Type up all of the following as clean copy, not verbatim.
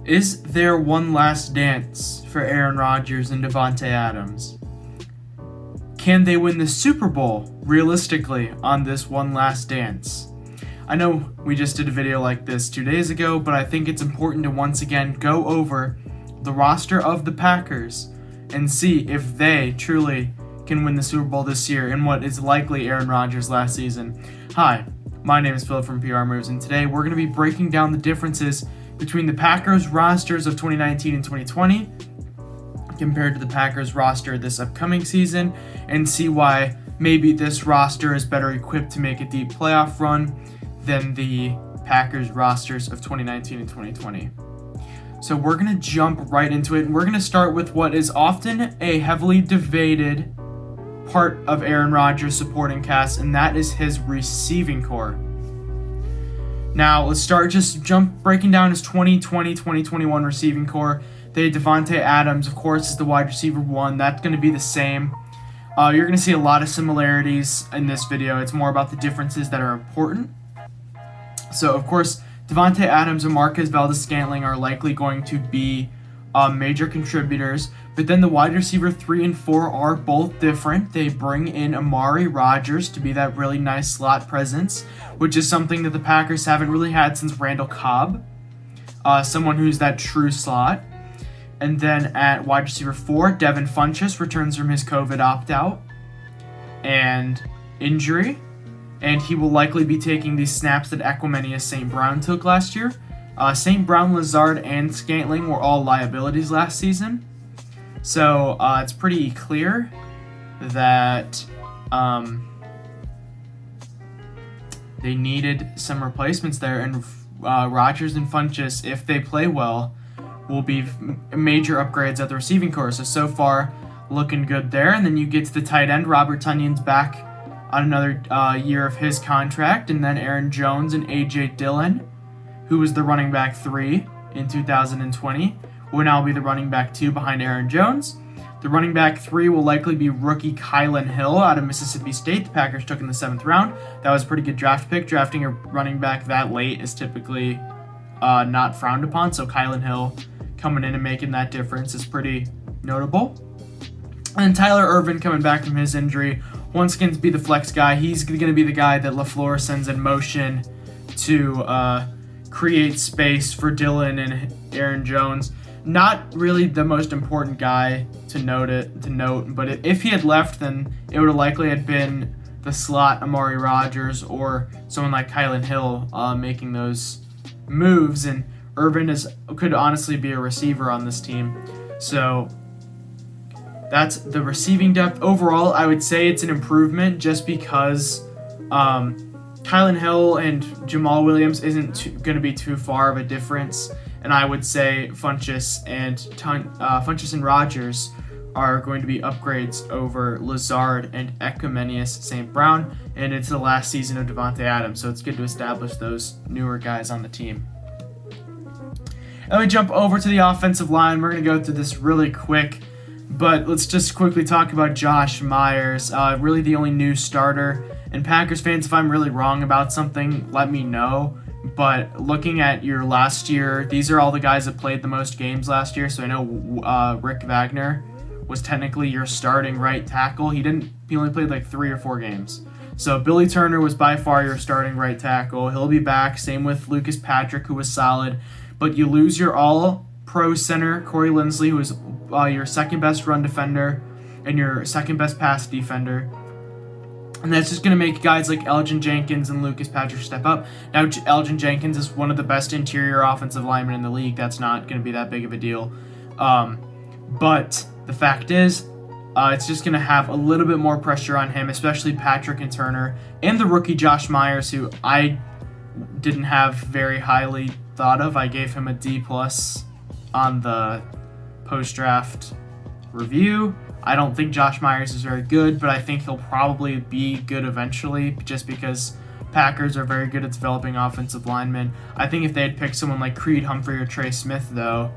Is there one last dance for Aaron Rodgers and Davante Adams? Can they win the Super Bowl realistically on this one last dance? I know we just did a video like this 2 days ago, but I think it's important to once again go over the roster of the Packers and see if they truly can win the Super Bowl this year in what is likely Aaron Rodgers' last season. Hi, my name is Philip from PR Moves, and today we're going to be breaking down the differences between the Packers rosters of 2019 and 2020 compared to the Packers roster this upcoming season, and see why maybe this roster is better equipped to make a deep playoff run than the Packers rosters of 2019 and 2020. So we're going to jump right into it, and we're going to start with what is often a heavily debated part of Aaron Rodgers' supporting cast, and that is his receiving core. Now, let's start breaking down his 2020-2021 receiving core. They had Davante Adams, of course, is the wide receiver one. That's going to be the same. You're going to see a lot of similarities in this video. It's more about the differences that are important. So, of course, Davante Adams and Marquez Valdes-Scantling are likely going to be major contributors. But then the wide receiver 3 and 4 are both different. They bring in Amari Rodgers to be that really nice slot presence, which is something that the Packers haven't really had since Randall Cobb, someone who's that true slot. And then at wide receiver 4, Devin Funchess returns from his COVID opt-out and injury, and he will likely be taking these snaps that Equanimeous St. Brown took last year. St. Brown, Lazard, and Scantling were all liabilities last season. So it's pretty clear that they needed some replacements there, and Rodgers and Funchess, if they play well, will be major upgrades at the receiving core. So far, looking good there. And then you get to the tight end. Robert Tunyon's back on another year of his contract. And then Aaron Jones and A.J. Dillon, who was the running back 3 in 2020, will now be the running back 2 behind Aaron Jones. The running back 3 will likely be rookie Kylan Hill out of Mississippi State. The Packers took in the 7th round. That was a pretty good draft pick. Drafting a running back that late is typically not frowned upon. So Kylan Hill coming in and making that difference is pretty notable. And Tyler Ervin coming back from his injury, once again to be the flex guy. He's going to be the guy that LaFleur sends in motion to create space for Dillon and Aaron Jones. Not really the most important guy to note, but if he had left, then it would have likely had been the slot Amari Rodgers or someone like Kylan Hill making those moves, and Irvin could honestly be a receiver on this team. So that's the receiving depth. Overall, I would say it's an improvement just because Kylan Hill and Jamal Williams isn't going to be too far of a difference. And I would say Funchess and Rodgers are going to be upgrades over Lazard and Equanimeous St. Brown. And it's the last season of Davante Adams, so it's good to establish those newer guys on the team. And we jump over to the offensive line. We're going to go through this really quick, but let's just quickly talk about Josh Myers, really the only new starter. And Packers fans, if I'm really wrong about something, let me know. But looking at your last year, these are all the guys that played the most games last year. So I know Rick Wagner was technically your starting right tackle. He only played like 3 or 4 games. So Billy Turner was by far your starting right tackle. He'll be back. Same with Lucas Patrick, who was solid. But you lose your all-pro center, Corey Linsley, who is your second-best run defender and your second-best pass defender. And that's just going to make guys like Elgin Jenkins and Lucas Patrick step up. Now, Elgin Jenkins is one of the best interior offensive linemen in the league. That's not going to be that big of a deal. But the fact is, it's just going to have a little bit more pressure on him, especially Patrick and Turner, and the rookie Josh Myers, who I didn't have very highly thought of. I gave him a D+ on the post-draft review. I don't think Josh Myers is very good, but I think he'll probably be good eventually just because Packers are very good at developing offensive linemen. I think if they had picked someone like Creed Humphrey or Trey Smith, though,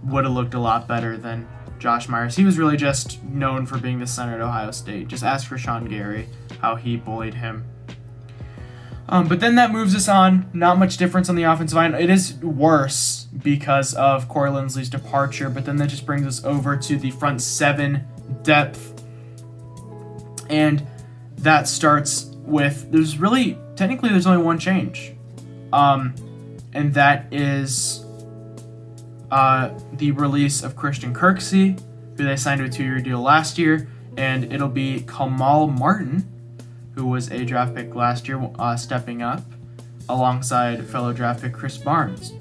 would have looked a lot better than Josh Myers. He was really just known for being the center at Ohio State. Just ask for Sean Gary how he bullied him. But then that moves us on. Not much difference on the offensive line. It is worse because of Corey Linsley's departure, but then that just brings us over to the front seven depth. And that starts with, there's only one change. And that is the release of Christian Kirksey, who they signed to a 2-year deal last year, and it'll be Kamal Martin, who was a draft pick last year, stepping up alongside fellow draft pick Chris Barnes.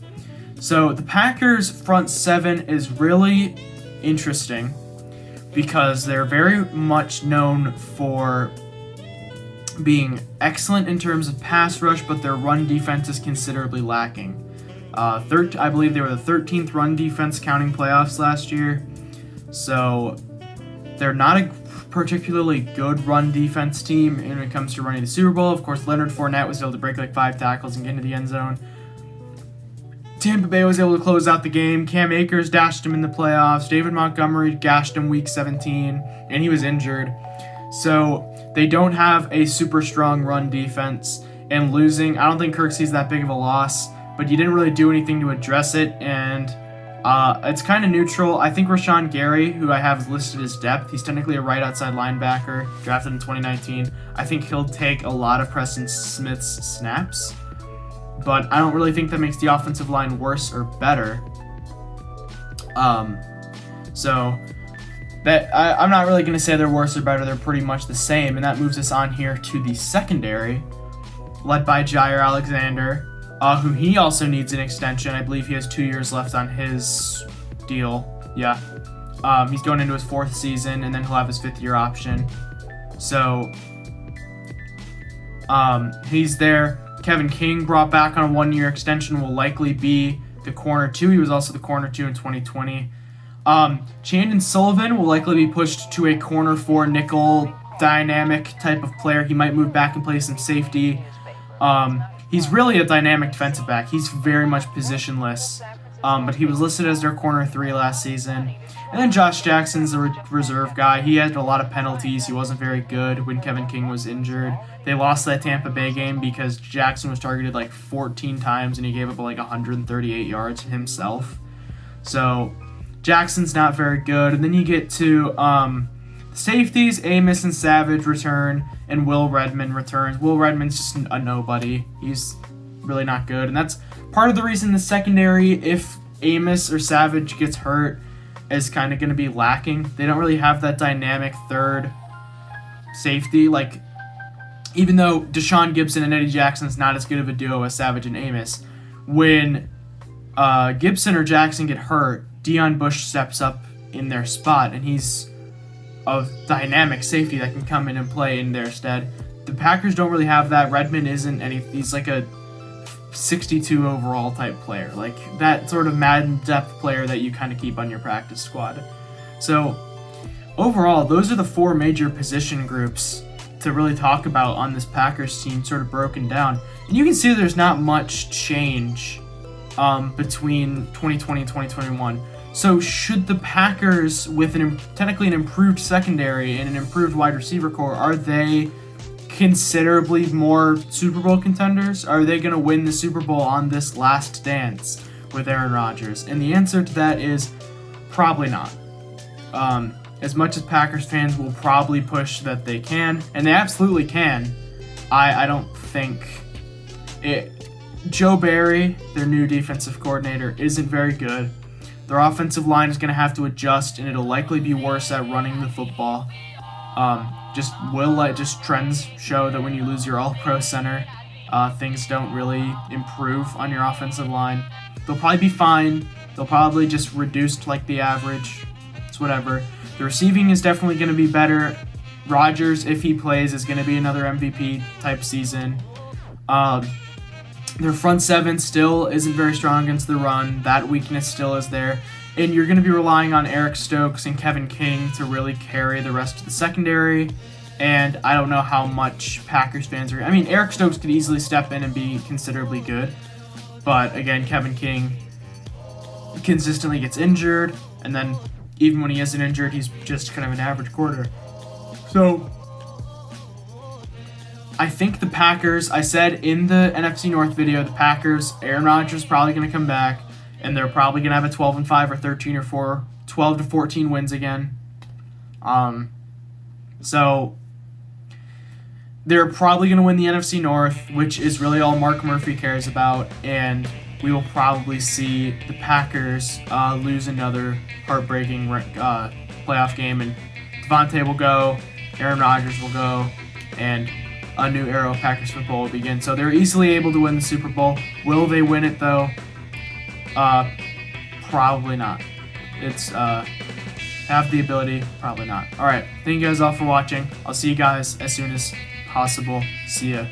So the Packers' front seven is really interesting because they're very much known for being excellent in terms of pass rush, but their run defense is considerably lacking. I believe they were the 13th run defense counting playoffs last year, so they're not a particularly good run defense team when it comes to running the Super Bowl. Of course, Leonard Fournette was able to break like 5 tackles and get into the end zone. Tampa Bay was able to close out the game. Cam Akers dashed him in the playoffs. David Montgomery gashed him week 17, and he was injured. So they don't have a super strong run defense, and losing, I don't think Kirksey's that big of a loss, but you didn't really do anything to address it, and it's kind of neutral. I think Rashawn Gary, who I have listed as depth, he's technically a right outside linebacker, drafted in 2019. I think he'll take a lot of Preston Smith's snaps, but I don't really think that makes the offensive line worse or better. So that I'm not really going to say they're worse or better. They're pretty much the same, and that moves us on here to the secondary, led by Jair Alexander, who he also needs an extension. I believe he has 2 years left on his deal. Yeah. He's going into his 4th season, and then he'll have his 5th-year option. So he's there. Kevin King, brought back on a 1-year extension, will likely be the corner 2. He was also the corner 2 in 2020. Chandon Sullivan will likely be pushed to a corner 4 nickel dynamic type of player. He might move back and play some safety. He's really a dynamic defensive back. He's very much positionless, but he was listed as their corner 3 last season. And then Josh Jackson's the reserve guy. He had a lot of penalties. He wasn't very good when Kevin King was injured. They lost that Tampa Bay game because Jackson was targeted like 14 times and he gave up like 138 yards himself. So Jackson's not very good. And then you get to safeties. Amos and Savage return, and Will Redmond returns. Will Redmond's just a nobody. He's really not good, and that's part of the reason the secondary, if Amos or Savage gets hurt, is kind of going to be lacking. They don't really have that dynamic third safety. Like, even though Deshaun Gibson and Eddie Jackson's not as good of a duo as Savage and Amos, when Gibson or Jackson get hurt, Deion Bush steps up in their spot, and he's a dynamic safety that can come in and play in their stead. The Packers don't really have that. Redmond isn't he's like a 62 overall type player, like that sort of Madden depth player that you kind of keep on your practice squad. So overall, those are the 4 major position groups to really talk about on this Packers team, sort of broken down. And you can see there's not much change between 2020 and 2021. So should the Packers, with technically an improved secondary and an improved wide receiver core, are they considerably more Super Bowl contenders? Are they going to win the Super Bowl on this last dance with Aaron Rodgers? And the answer to that is probably not. As much as Packers fans will probably push that they can, and they absolutely can, I don't think it. Joe Barry, their new defensive coordinator, isn't very good. Their offensive line is going to have to adjust, and it'll likely be worse at running the football. Just trends show that when you lose your all-pro center, things don't really improve on your offensive line. They'll probably be fine. They'll probably just reduce to like the average. It's whatever. The receiving is definitely going to be better. Rodgers, if he plays, is going to be another MVP type season. Their front seven still isn't very strong against the run. That weakness still is there. And you're going to be relying on Eric Stokes and Kevin King to really carry the rest of the secondary. And I don't know how much Packers fans are... I mean, Eric Stokes could easily step in and be considerably good. But again, Kevin King consistently gets injured. And then even when he isn't injured, he's just kind of an average quarter. So I think the Packers, I said in the NFC North video, the Packers, Aaron Rodgers is probably going to come back, and they're probably going to have a 12-5 or 13 or 4, 12 to 14 wins again. So they're probably going to win the NFC North, which is really all Mark Murphy cares about, and we will probably see the Packers lose another heartbreaking playoff game, and Devontae will go, Aaron Rodgers will go, and a new era of Packers football will begin. So they're easily able to win the Super Bowl. Will they win it, though? Probably not. It's have the ability, probably not. All right, thank you guys all for watching. I'll see you guys as soon as possible. See ya.